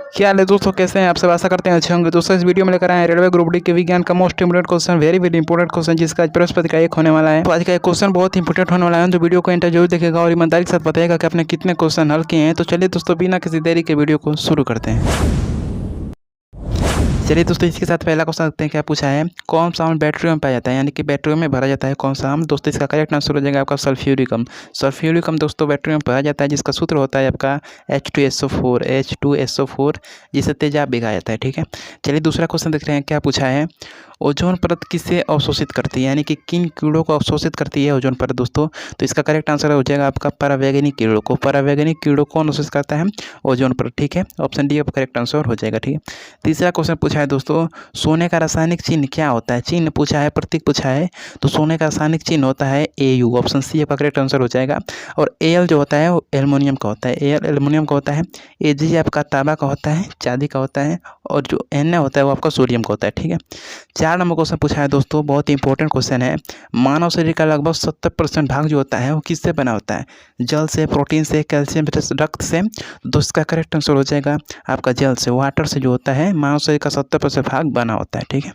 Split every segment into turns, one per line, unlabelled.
क्या हाल है दोस्तों, कैसे हैं आप सब? आशा करते हैं अच्छे होंगे। दोस्तों इस वीडियो में लेकर आए हैं रेलवे ग्रुप डी के विज्ञान का most important question, very important question, जिसका आज बृहस्पति का एक होने वाला है। तो आज का एक क्वेश्चन बहुत इंपोर्टेंट होने वाला है, तो वीडियो को एंड जरूर देखेगा और ईमानदारी के साथ बताएगा कि आपने कितने क्वेश्चन हल किए हैं। तो चलिए दोस्तों बिना किसी देरी के वीडियो को शुरू करते हैं। चलिए दोस्तों इसके साथ पहला क्वेश्चन देखते हैं क्या पूछा है। कौन सा अम्ल बैटरियों में पाया जाता है, यानी कि बैटरियों में भरा जाता है कौन सा अम्ल? दोस्तों इसका करेक्ट आंसर हो जाएगा आपका सल्फ्यूरिक अम्ल। सल्फ्यूरिक अम्ल दोस्तों बैटरियों में पाया जाता है, जिसका सूत्र होता है आपका H2SO4 जिसे तेजाब भी कहा जाता है। ठीक है, चलिए दूसरा क्वेश्चन देख रहे हैं क्या पूछा है। ओजोन परत किसे अवशोषित करती है, यानी कि किन कीड़ों को अवशोषित करती है ओजोन परत दोस्तों? तो इसका करेक्ट आंसर हो जाएगा आपका परावैंगनिक कीड़ों को। परावैंगनिक कीड़ों को अवशोषित करता है ओजोन परत। ठीक है, ऑप्शन डी आपका करेक्ट आंसर हो जाएगा। ठीक है, तीसरा क्वेश्चन पूछा है दोस्तों, सोने का रासायनिक चिन्ह क्या होता है? चिन्ह पूछा है, प्रतीक पूछा है, तो सोने का रासायनिक चिन्ह होता है AU। ऑप्शन सी आपका करेक्ट आंसर हो जाएगा। और AL जो होता है वो एल्युमिनियम का होता है। AL एल्युमिनियम का होता है। AG आपका तांबा का होता है, चांदी का होता है। और जो Na होता है वो आपका सोडियम का होता है। ठीक है, 4 नंबर क्वेश्चन पूछा है दोस्तों, बहुत ही इंपॉर्टेंट क्वेश्चन है। मानव शरीर का लगभग 70% भाग जो होता है वो किससे बना होता है? जल से, प्रोटीन से, कैल्शियम, रक्त से? दोस्तों इसका करेक्ट आंसर हो जाएगा आपका जल से, वाटर से जो होता है मानव शरीर का 70% भाग बना होता है। ठीक है,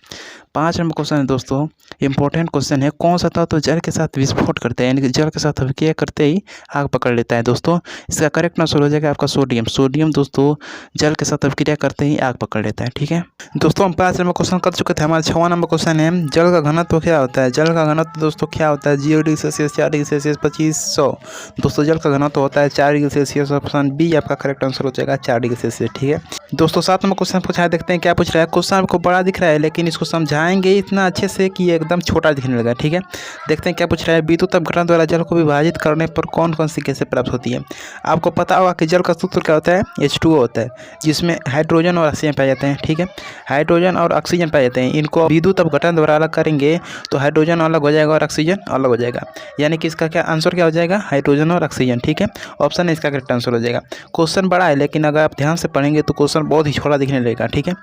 5 नंबर क्वेश्चन है दोस्तों, इंपॉर्टेंट क्वेश्चन है। कौन सा तत्व जल के साथ विस्फोट करते हैं, यानी कि जल के साथ अभिक्रिया करते ही आग पकड़ लेता है? दोस्तों इसका करेक्ट आंसर हो जाएगा आपका सोडियम। सोडियम दोस्तों जल के साथ अभिक्रिया करते ही आग पकड़ लेता है। ठीक है दोस्तों, हम 5 नंबर क्वेश्चन कर चुके थे। हमारा 6वां नंबर क्वेश्चन है, जल का घनत्व क्या होता है? जल का घनत्व दोस्तों क्या होता है? 0 डिग्री सेल्सियस, 4 डिग्री सेल्सियस, 2500। दोस्तों जल का घनत्व होता है 4 डिग्री सेल्सियस। ऑप्शन बी आपका करेक्ट आंसर हो जाएगा 4 डिग्री सेल्सियस। ठीक है दोस्तों, 7 नंबर क्वेश्चन पूछा है, देखते हैं क्या पूछ रहा है। क्वेश्चन आपको बड़ा दिख रहा है, लेकिन इसको समझाएंगे इतना अच्छे से कि एकदम छोटा दिखने लगा। ठीक है, देखते हैं क्या पूछ रहा है। विद्युत अपघटन द्वारा जल को विभाजित करने पर कौन कौन सी गैसें प्राप्त होती है? आपको पता होगा कि जल का सूत्र क्या होता है? H2O होता है, जिसमें हाइड्रोजन और ऑक्सीजन पाए जाते हैं। ठीक है, हाइड्रोजन और ऑक्सीजन पाए जाते हैं। इनको विद्युत अपघटन द्वारा अलग करेंगे तो हाइड्रोजन अलग हो जाएगा और ऑक्सीजन अलग हो जाएगा, यानी कि इसका क्या आंसर क्या हो जाएगा? हाइड्रोजन और ऑक्सीजन। ठीक है, ऑप्शन इसका करेक्ट आंसर हो जाएगा। क्वेश्चन बड़ा है, लेकिन अगर आप ध्यान से पढ़ेंगे तो क्वेश्चन बहुत ही छोटा दिखने लगेगा। ठीक है,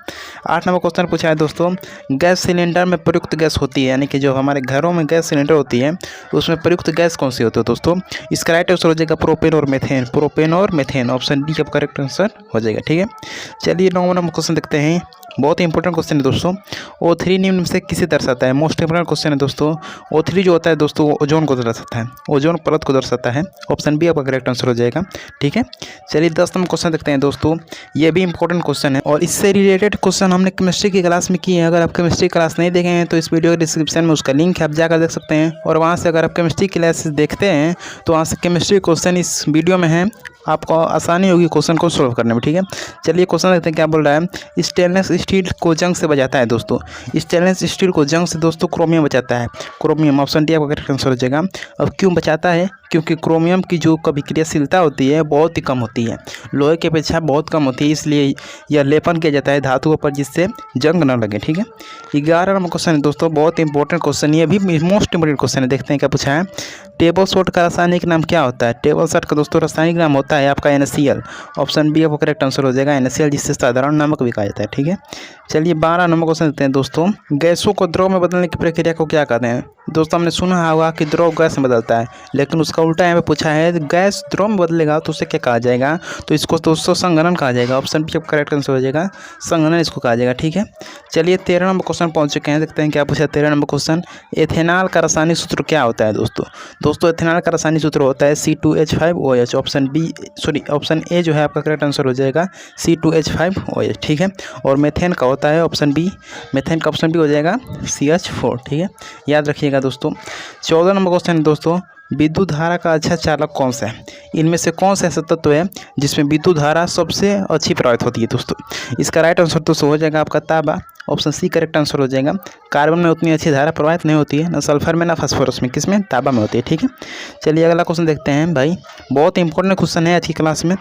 8 नंबर क्वेश्चन पूछा है दोस्तों, गैस सिलेंडर में प्रयुक्त गैस होती है, यानी कि जो हमारे घरों में गैस सिलेंडर होती है उसमें प्रयुक्त गैस कौन सी होती है दोस्तों? इसका राइट आंसर हो जाएगा प्रोपेन और मेथेन। प्रोपेन और मेथेन, ऑप्शन डी का करेक्ट आंसर हो जाएगा। ठीक है, चलिए 9 नंबर क्वेश्चन देखते हैं, बहुत ही इंपॉर्टेंट क्वेश्चन है दोस्तों। O3 निम्न से किसे दर्शाता है? मोस्ट इंपॉर्टेंट क्वेश्चन है दोस्तों। O3 जो होता है दोस्तों ओजोन को दर्शाता है, ओजोन परत को दर्शाता है। ऑप्शन बी आपका करेक्ट आंसर हो जाएगा। ठीक है, चलिए 10 नंबर क्वेश्चन देखते हैं दोस्तों, ये भी इंपॉर्टेंट क्वेश्चन है और इससे रिलेटेड क्वेश्चन हमने केमिस्ट्री की क्लास में किए हैं। अगर आप केमिस्ट्री क्लास नहीं देखे हैं तो इस वीडियो के डिस्क्रिप्शन में उसका लिंक है, आप जाकर देख सकते हैं। और वहाँ से अगर आप केमिस्ट्री क्लास देखते हैं तो वहाँ से केमिस्ट्री क्वेश्चन इस वीडियो में है, आपको आसानी होगी क्वेश्चन को सॉल्व करने में। ठीक है, चलिए क्वेश्चन देखते हैं क्या बोल रहा है। स्टेनलेस स्टील को जंग से बचाता है दोस्तों, स्टेनलेस स्टील को जंग से दोस्तों क्रोमियम बचाता है। क्रोमियम, ऑप्शन डी आपका करेक्ट आंसर हो जाएगा। अब क्यों बचाता है? क्योंकि क्रोमियम की जो अभिक्रियाशीलता होती है बहुत ही कम होती है, लोहे की अपेक्षा बहुत कम होती है, इसलिए यह लेपन किया जाता है धातुओं पर जिससे जंग न लगे। ठीक है, 11 नंबर क्वेश्चन है दोस्तों, बहुत इंपॉर्टेंट क्वेश्चन, ये भी मोस्ट इंपॉर्टेंट क्वेश्चन है। देखते हैं क्या पूछा है। टेबल सॉल्ट का रासायनिक नाम क्या होता है? टेबल सॉल्ट का दोस्तों रासायनिक नाम होता है आपका NaCl। ऑप्शन बी आपका करेक्ट आंसर हो जाएगा NaCl, जिससे साधारण नमक भी कहा जाता है। ठीक है, चलिए 12 नंबर क्वेश्चन देखते हैं दोस्तों, गैसों को द्रव में बदलने की प्रक्रिया को क्या कहते हैं? दोस्तों हमने सुना होगा कि द्रव गैस में बदलता है, लेकिन उसका उल्टा यहाँ पे पूछा है, गैस द्रव में बदलेगा तो उसे क्या कहा जाएगा? तो इसको दोस्तों संघनन कहा जाएगा। ऑप्शन बी आपका करेक्ट आंसर हो जाएगा, संघनन इसको कहा जाएगा। ठीक है, चलिए 13 नंबर क्वेश्चन पहुंच चुके हैं, देखते हैं क्या पूछा है 13 नंबर क्वेश्चन। एथेनॉल का रासायनिक सूत्र क्या होता है दोस्तों एथेनॉल का रासायनिक सूत्र होता है C2H5OH। ऑप्शन ए जो है आपका करेक्ट आंसर हो जाएगा C2H5OH। ठीक है, और मेथेन का होता है ऑप्शन बी, मेथेन का ऑप्शन बी हो जाएगा CH4। ठीक है, याद रखिएगा दोस्तों। 14 नंबर क्वेश्चन है दोस्तों, विद्युत धारा का अच्छा चालक कौन सा है? इनमें से कौन सा ऐसा तत्व है जिसमें विद्युत धारा सबसे अच्छी प्रवाहित होती है दोस्तों? इसका राइट आंसर दोस्तों हो जाएगा आपका तांबा। ऑप्शन सी करेक्ट आंसर हो जाएगा। कार्बन में उतनी अच्छी धारा प्रवाहित नहीं होती है, ना सल्फर में ना फास्फोरस में, किसमें? तांबा में होती है। ठीक है, चलिए अगला क्वेश्चन देखते हैं भाई, बहुत इंपॉर्टेंट क्वेश्चन है आज की क्लास में।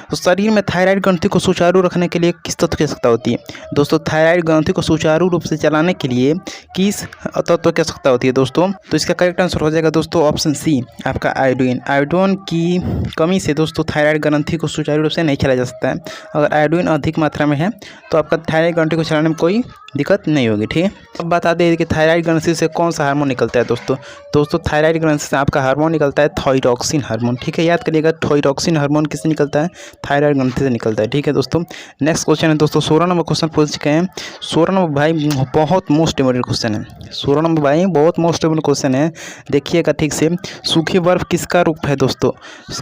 तो शरीर में थायराइड ग्रंथि को सुचारू रखने के लिए किस तत्व की आवश्यकता होती है? दोस्तों थायराइड ग्रंथि को सुचारू रूप से चलाने के लिए किस तत्व की आवश्यकता होती है दोस्तों? तो इसका करेक्ट आंसर हो जाएगा दोस्तों ऑप्शन सी आपका आयोडीन। आयोडीन की कमी से दोस्तों थायराइड ग्रंथि को सुचारू रूप से नहीं चलाया जा सकता है। अगर आयोडीन अधिक मात्रा में है तो आपका थायराइड ग्रंथि को चलाने में कोई दिक्कत नहीं होगी, ठीक है। अब बता दें कि थायराइड ग्रंथि से कौन सा हार्मोन निकलता है दोस्तों थायराइड ग्रंथि से आपका हार्मोन निकलता है थायरॉक्सिन हार्मोन, ठीक है। याद करिएगा, थायरॉक्सिन हार्मोन किससे निकलता है? थायराइड ग्रंथि से निकलता है, ठीक है दोस्तों। नेक्स्ट क्वेश्चन है दोस्तों, 16 नंबर क्वेश्चन पूछ चुके हैं। 16 नंबर भाई बहुत मोस्ट इम्पोर्टेंट क्वेश्चन है। 16 नंबर भाई बहुत मोस्ट इम्पोर्टेंट क्वेश्चन है, देखिएगा ठीक से। सूखी बर्फ किसका रूप है दोस्तों?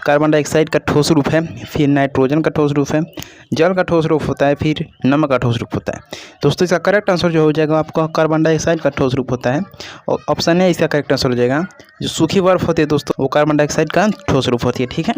कार्बन डाइऑक्साइड का ठोस रूप है, फिर नाइट्रोजन का ठोस रूप है, जल का ठोस रूप होता है, फिर नमक का ठोस रूप होता है। दोस्तों इसका करेक्ट आंसर जो हो जाएगा आपका कार्बन डाइऑक्साइड का ठोस रूप होता है, और ऑप्शन है इसका करेक्ट आंसर हो जाएगा। जो सूखी बर्फ होती है दोस्तों वो कार्बन डाइऑक्साइड का ठोस रूप होती है, ठीक है।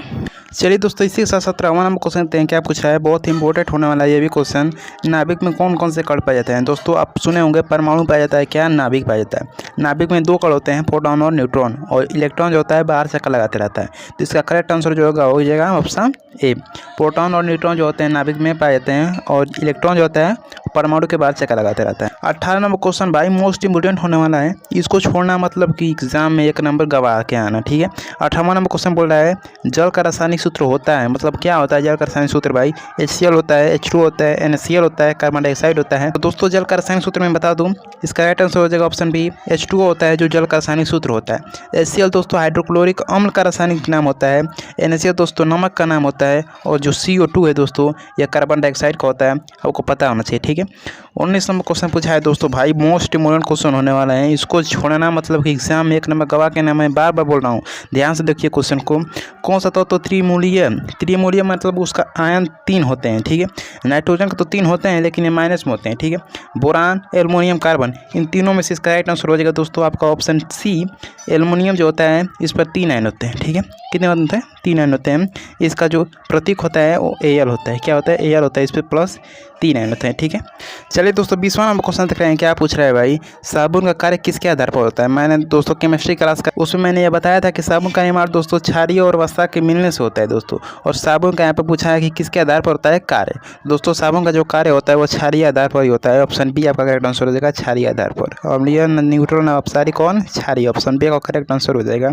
चलिए दोस्तों, इसी के साथ 17वां नंबर क्वेश्चन देखते हैं क्या पूछ रहा है। बहुत इंपॉर्टेंट होने वाला है ये भी क्वेश्चन। नाभिक में कौन कौन से कण पाए जाते हैं? दोस्तों आप सुने होंगे परमाणु पाया जाता है, क्या नाभिक पाया जाता है। नाभिक में 2 कण होते हैं, प्रोटॉन और न्यूट्रॉन, और इलेक्ट्रॉन जो होता है बाहर चक्कर लगाते रहता है। तो इसका करेक्ट आंसर जो होगा हो जाएगा ऑप्शन ए। प्रोटॉन और न्यूट्रॉन जो होते हैं नाभिक में पाए जाते हैं, और इलेक्ट्रॉन जो होता है परमाणु के बाहर चक्कर लगाते रहता है। 18 नंबर क्वेश्चन भाई मोस्ट इंपोर्टेंट होने वाला है, इसको छोड़ना मतलब कि एग्जाम में 1 नंबर गवा के आना, ठीक है। 18वां नंबर क्वेश्चन बोल रहा है जल का रासायनिक सूत्र होता है, मतलब क्या होता है जल का रासायनिक सूत्र? भाई HCl होता है, H2 होता है, NaCl होता है, कार्बन डाइऑक्साइड होता है। तो दोस्तों जल का रासायनिक सूत्र मैं बता दूं, इसका राइट आंसर हो जाएगा ऑप्शन बी। H2O होता है जो जल का रासायनिक सूत्र होता है। HCl दोस्तों हाइड्रोक्लोरिक अम्ल का रासायनिक नाम होता है। NaCl दोस्तों नमक का नाम होता है, और जो CO2 है दोस्तों यह कार्बन डाइऑक्साइड का होता है, आपको पता होना चाहिए, ठीक है। 19 नंबर क्वेश्चन पूछा है दोस्तों भाई मोस्ट इम्पोर्टेंट क्वेश्चन होने वाला है, इसको छोड़ना मतलब कि एग्जाम में 1 नंबर गवा के नाम है। बार बार बोल रहा हूँ, ध्यान से देखिए क्वेश्चन को। कौन सा तो त्रिमूलीय मतलब उसका आयन 3 होते हैं, ठीक है। नाइट्रोजन का तो 3 होते हैं लेकिन ये माइनस में होते हैं, ठीक है। बोरान, एल्युमिनियम, कार्बन, इन तीनों में से इसका राइट आंसर हो जाएगा दोस्तों आपका ऑप्शन सी। एल्युमिनियम जो होता है इस पर 3 आयन होते हैं, ठीक है। कितने होते हैं? 3 आयन होते हैं। इसका जो प्रतीक होता है वो Al होता है। क्या होता है? Al होता है। इस पर प्लस 3 आयन होते हैं, ठीक है। चलिए दोस्तों 20वां नंबर क्वेश्चन देख रहे हैं, क्या पूछ रहा है भाई साबुन का कार्य किसके आधार पर होता है? मैंने दोस्तों केमिस्ट्री क्लास का उसमें मैंने ये बताया था कि साबुन का निर्माण दोस्तों क्षारीय और वसा के मिलने से होता है दोस्तों। और साबुन का यहाँ पे पूछा है कि किसके आधार पर होता है कार्य। दोस्तों साबुन का जो कार्य होता है वो क्षारीय आधार पर ही होता है। ऑप्शन बी आपका करेक्ट आंसर हो जाएगा, क्षारीय आधार पर। अम्लीय, न्यूट्रल, अपसारी कौन? क्षारीय। ऑप्शन बी का करेक्ट आंसर हो जाएगा।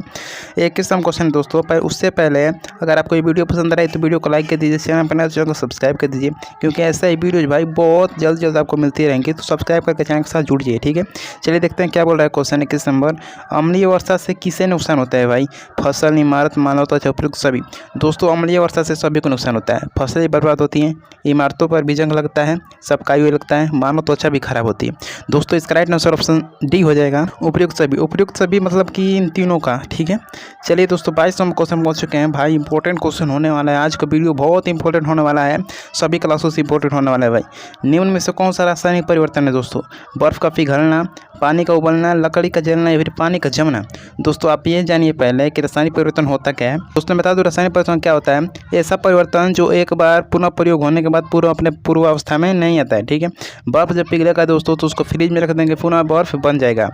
21वां क्वेश्चन दोस्तों, पर उससे पहले अगर आपको ये वीडियो पसंद आए तो वीडियो को लाइक कर दीजिए, चैनल पर नए चैनल को सब्सक्राइब कर दीजिए, क्योंकि ऐसा ही वीडियो भाई बहुत जल्द आपको मिलती रहेंगी। तो सब्सक्राइब करके चैनल के साथ जुड़ जाइए, ठीक है। चलिए देखते हैं क्या बोल रहा है क्वेश्चन 21 नंबर। अम्लीय वर्षा से किसे नुकसान होता है भाई? फसल, इमारत, मानव त्वचा, उपयुक्त सभी। दोस्तों अम्लीय वर्षा से सभी को नुकसान होता है। फसलें बर्बाद होती हैं, इमारतों पर भी जंग लगता है, सबका आयु लगता है, मानव त्वचा भी खराब होती है। दोस्तों इसका राइट आंसर ऑप्शन डी हो जाएगा, उपयुक्त सभी। उपयुक्त सभी मतलब कि इन तीनों का, ठीक है। चलिए दोस्तों 22 नंबर क्वेश्चन पहुंच चुके हैं भाई। इंपॉर्टेंट क्वेश्चन होने वाला है, आज का वीडियो बहुत इंपॉर्टेंट होने वाला है, सभी क्लासों से इंपॉर्टेंट होने वाला है भाई। निम्न में से कौन सा रासायनिक परिवर्तन है दोस्तों? बर्फ का पिघलना, पानी का उबलना, लकड़ी का जलना या फिर पानी का जमना। दोस्तों आप ये जानिए पहले कि रासायनिक परिवर्तन होता क्या है। दोस्तों बता दूं रासायनिक परिवर्तन क्या होता है। ऐसा परिवर्तन जो एक बार पुनः प्रयोग होने के बाद अपने पूर्वावस्था में नहीं आता है, ठीक है। बर्फ जब पिघलेगा दोस्तों तो उसको फ्रिज में रख देंगे, पुनः बर्फ बन जाएगा।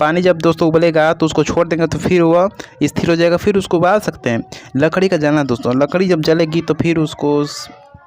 पानी जब दोस्तों उबलेगा तो उसको छोड़ देंगे तो फिर वह स्थिर हो जाएगा, फिर उसको उबाल सकते हैं। लकड़ी का जलना दोस्तों, लकड़ी जब जलेगी तो फिर उसको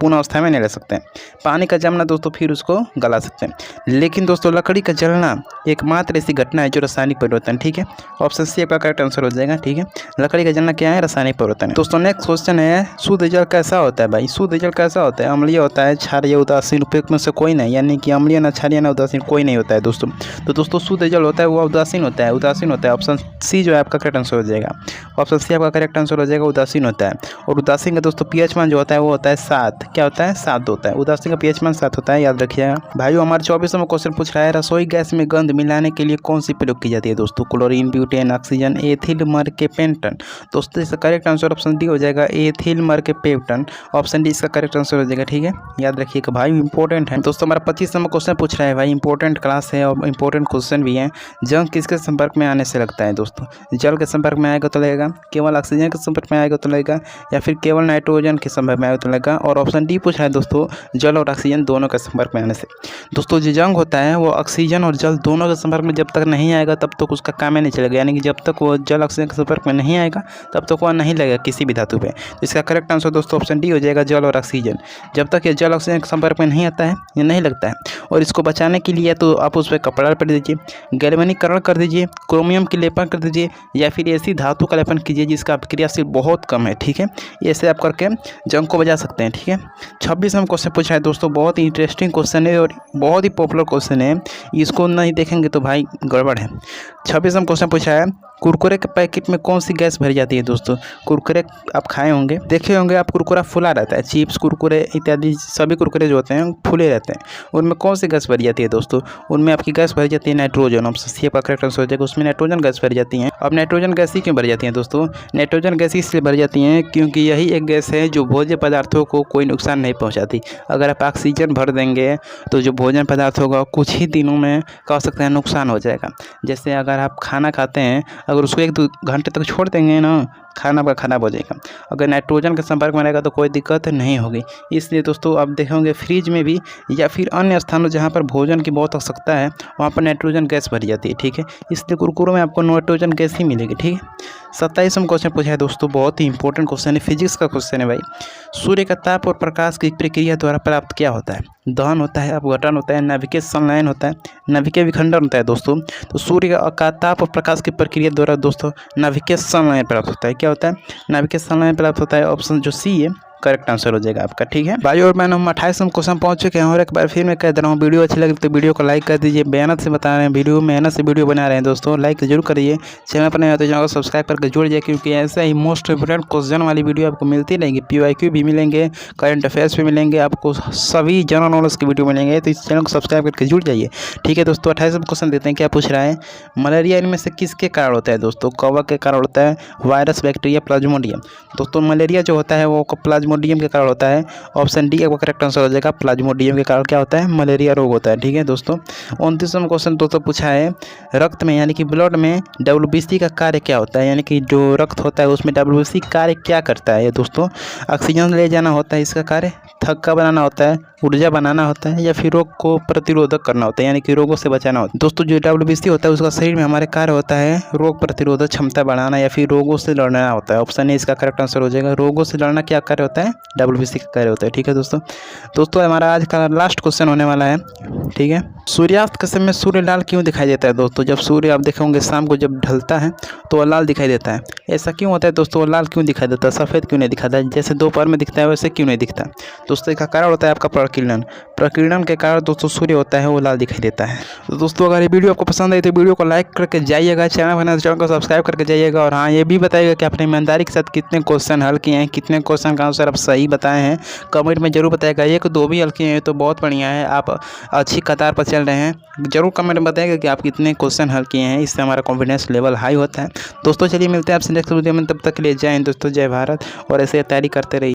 पूर्ण अवस्था में नहीं ले सकते हैं। पानी का जमना दोस्तों फिर उसको गला सकते हैं। लेकिन दोस्तों लकड़ी का जलना एकमात्र ऐसी घटना है जो रासायनिक परिवर्तन, ठीक है। ऑप्शन सी आपका करेक्ट आंसर हो जाएगा, ठीक है। लकड़ी का जलना क्या है? रासायनिक परिवर्तन है। दोस्तों नेक्स्ट क्वेश्चन है शुद्ध जल कैसा होता है भाई? शुद्ध जल कैसा होता है? अम्लीय होता है, क्षारीय, उदासीन, उपयुक्त में से कोई नहीं, यानी कि अम्लीय ना क्षारीय ना उदासीन कोई नहीं होता है दोस्तों। तो दोस्तों शुद्ध जल होता है वो उदासीन होता है, उदासीन होता है। ऑप्शन सी जो है आपका करेक्ट आंसर हो जाएगा। ऑप्शन सी आपका करेक्ट आंसर हो जाएगा, उदासीन होता है। और उदासीन का दोस्तों पीएच मान जो होता है वो होता है 7। क्या होता है? 7 होता है। उदासीन का पीएच मान 7 होता है, याद रखिएगा भाइयों। हमारे 24वां क्वेश्चन पूछ रहा है रसोई गैस में गंध मिलाने के लिए कौन सी प्रयोग की जाती है दोस्तों? Chlorine, butane, oxygen, ethyl mercaptan. दोस्तों इसका करेक्ट आंसर ऑप्शन डी हो जाएगा, एथिल मर्केपेंटन। ऑप्शन डी इसका करेक्ट आंसर हो जाएगा, ठीक है। याद रखिएगा भाई इंपॉर्टेंट है। दोस्तों हमारा 25 नंबर क्वेश्चन पूछ रहा है भाई, इंपॉर्टेंट क्लास है और इंपॉर्टेंट क्वेश्चन भी है। जंग किसके संपर्क में आने से लगता है दोस्तों? जल के संपर्क में आएगा तो लगेगा, केवल ऑक्सीजन के संपर्क में आएगा तो लगेगा, या फिर केवल नाइट्रोजन के संपर्क में आएगा तो लगेगा। और ऑप्शन डी पूछ रहा है दोस्तों, जल और ऑक्सीजन दोनों के संपर्क में आने से। दोस्तों जो जंग होता है वो ऑक्सीजन और जल दोनों के संपर्क में जब तक नहीं आएगा तब तक उसका काम ही नहीं चलेगा, यानी कि जब तक वो जल ऑक्सीजन के संपर्क में नहीं आएगा तब तक वह नहीं लगेगा किसी भी धातु पे। तो इसका करेक्ट आंसर दोस्तों ऑप्शन डी हो जाएगा, जल और ऑक्सीजन। जब तक ये जल ऑक्सीजन के संपर्क में नहीं आता है या नहीं लगता है, और इसको बचाने के लिए तो आप उस पर कपड़ा लपेट दीजिए, गैल्वेनीकरण कर दीजिए, क्रोमियम की लेपन कर दीजिए, या फिर ऐसी धातु का लेपन कीजिए जिसका क्रियाशील बहुत कम है, ठीक है। ऐसे आप करके जंग को बचा सकते हैं, ठीक है। 26वां क्वेश्चन पूछा है दोस्तों, बहुत ही इंटरेस्टिंग क्वेश्चन है और बहुत ही पॉपुलर क्वेश्चन है, इसको नहीं देखेंगे तो भाई गड़बड़ है। 26वां क्वेश्चन पूछा है, कुरकुरे के पैकेट में कौन सी गैस भरी जाती है दोस्तों। कुरकुरे आप खाए होंगे, देखे होंगे आप, कुरकुरा फुला रहता है, चिप्स कुरकुरे इत्यादि सभी कुरकुरे जो होते हैं फुले रहते हैं, उनमें कौन सी गैस भरी जाती है दोस्तों। उनमें आपकी गैस भरी जाती है नाइट्रोजन। ऑप्शन सी आपका करेक्ट आंसर हो जाएगा, उसमें नाइट्रोजन गैस भरी जाती है। अब नाइट्रोजन गैस ही क्यों भरी जाती है दोस्तों। नाइट्रोजन गैस इसलिए भरी जाती है क्योंकि यही एक गैस है जो भोज्य पदार्थों को कोई नुकसान नहीं पहुँचाती। अगर आप ऑक्सीजन भर देंगे तो जो भोजन पदार्थ होगा कुछ ही दिनों में क्या हो सकता है, नुकसान हो जाएगा। जैसे अगर आप खाना खाते हैं, अगर उसको 1-2 घंटे तक छोड़ देंगे ना, खाना आपका खराब हो जाएगा। अगर नाइट्रोजन के संपर्क में रहेगा तो कोई दिक्कत नहीं होगी। इसलिए दोस्तों आप देखेंगे फ्रिज में भी या फिर अन्य स्थानों जहाँ पर भोजन की बहुत आवश्यकता है वहाँ पर नाइट्रोजन गैस भरी जाती है, ठीक है। इसलिए कुरकुरे में आपको नाइट्रोजन गैस ही मिलेगी, ठीक है। 27वां क्वेश्चन पूछा है दोस्तों, बहुत ही इंपॉर्टेंट क्वेश्चन है, फिजिक्स का क्वेश्चन है भाई। सूर्य का ताप और प्रकाश की प्रक्रिया द्वारा प्राप्त क्या होता है। दहन होता है, अपघटन होता है, नाभिकीय संलयन होता है, नाभिकीय विखंडन होता है दोस्तों। तो सूर्य का ताप और प्रकाश की प्रक्रिया द्वारा दोस्तों नाभिकीय संलयन प्राप्त होता है। क्या होता है, नाभिकीय संलयन प्राप्त होता है। ऑप्शन जो सी है करेक्ट आंसर हो जाएगा आपका, ठीक है भाई। और मैंने हम 28वां क्वेश्चन पहुंच चुके हैं और एक बार फिर मैं कह दे रहा हूँ, वीडियो अच्छी लगी तो वीडियो को लाइक कर दीजिए। मेहनत से बता रहे हैं, वीडियो मेहनत से वीडियो बना रहे हैं दोस्तों, लाइक जरूर करिए। चैनल पर नहीं आते चैनल को सब्सक्राइब करके जुड़ जाइए, क्योंकि ऐसे ही मोस्ट इंपोर्टेंट क्वेश्चन वाली वीडियो आपको मिलती रहेंगी। PYQ भी मिलेंगे, करंट अफेयर्स भी मिलेंगे, आपको सभी जनरल नॉलेज की वीडियो मिलेंगे। तो इस चैनल को सब्सक्राइब करके जुड़ जाइए, ठीक है दोस्तों। 28वां क्वेश्चन देते हैं, क्या पूछ रहा है, मलेरिया इनमें से किसके कारण होता है दोस्तों। कवक के कारण होता है, वायरस, बैक्टीरिया, प्लाज्मोडियम। दोस्तों मलेरिया जो होता है वो प्लाज्मोडियम के कारण होता है। ऑप्शन डी आपका करेक्ट आंसर हो जाएगा, प्लाज्मोडियम के कारण क्या होता है, मलेरिया रोग होता है, ठीक है दोस्तों। 29वां क्वेश्चन दोस्तों पूछा है, रक्त में यानी कि ब्लड में WBC का कार्य क्या होता है, यानी कि जो रक्त होता है उसमें WBC कार्य क्या करता है दोस्तों। ऑक्सीजन ले जाना होता है इसका कार्य, थक्का बनाना होता है, ऊर्जा बनाना होता है, या फिर रोग को प्रतिरोधक करना होता है, यानी कि रोगों से बचाना होता है। दोस्तों जो WBC होता है उसका शरीर में हमारे कार्य होता है रोग प्रतिरोधक क्षमता बढ़ाना या फिर रोगों से लड़ना होता है। ऑप्शन ए इसका करेक्ट आंसर हो जाएगा, रोगों से लड़ना क्या कार्य होता है, WBC का कार्य होता है, ठीक है दोस्तों हमारा आज का लास्ट क्वेश्चन होने वाला है, ठीक है। सूर्यास्त के समय सूर्य लाल क्यों दिखाई देता है दोस्तों। जब सूर्य आप देखेंगे शाम को जब ढलता है तो वह लाल दिखाई देता है। ऐसा क्यों होता है दोस्तों, वो लाल क्यों दिखाई देता है, सफ़ेद क्यों नहीं दिखाता है, जैसे दोपहर में दिखता है वैसे क्यों नहीं दिखता दोस्तों। इसका कारण होता है आपका प्रकीर्णन के कारण दोस्तों सूर्य होता है वो लाल दिखाई देता है। तो दोस्तों अगर ये वीडियो आपको पसंद आई तो वीडियो को लाइक करके जाइएगा, चैनल को सब्सक्राइब करके जाइएगा। और हाँ, ये भी बताइएगा कि आपने ईमानदारी के साथ कितने क्वेश्चन हल किए हैं, कितने क्वेश्चन का आंसर आप सही बताए हैं, कमेंट में जरूर बताइएगा। 1-2 भी हल किए हैं तो बहुत बढ़िया है, आप अच्छी कतार पर चल रहे हैं। जरूर कमेंट में बताइएगा कि आप कितने क्वेश्चन हल किए हैं, इससे हमारा कॉन्फिडेंस लेवल हाई होता है। दोस्तों चलिए मिलते हैं आपसे नेक्स्ट वीडियो में, तब तक के लिए जय हिंद दोस्तों, जय भारत। और ऐसे तैयारी करते रहिए।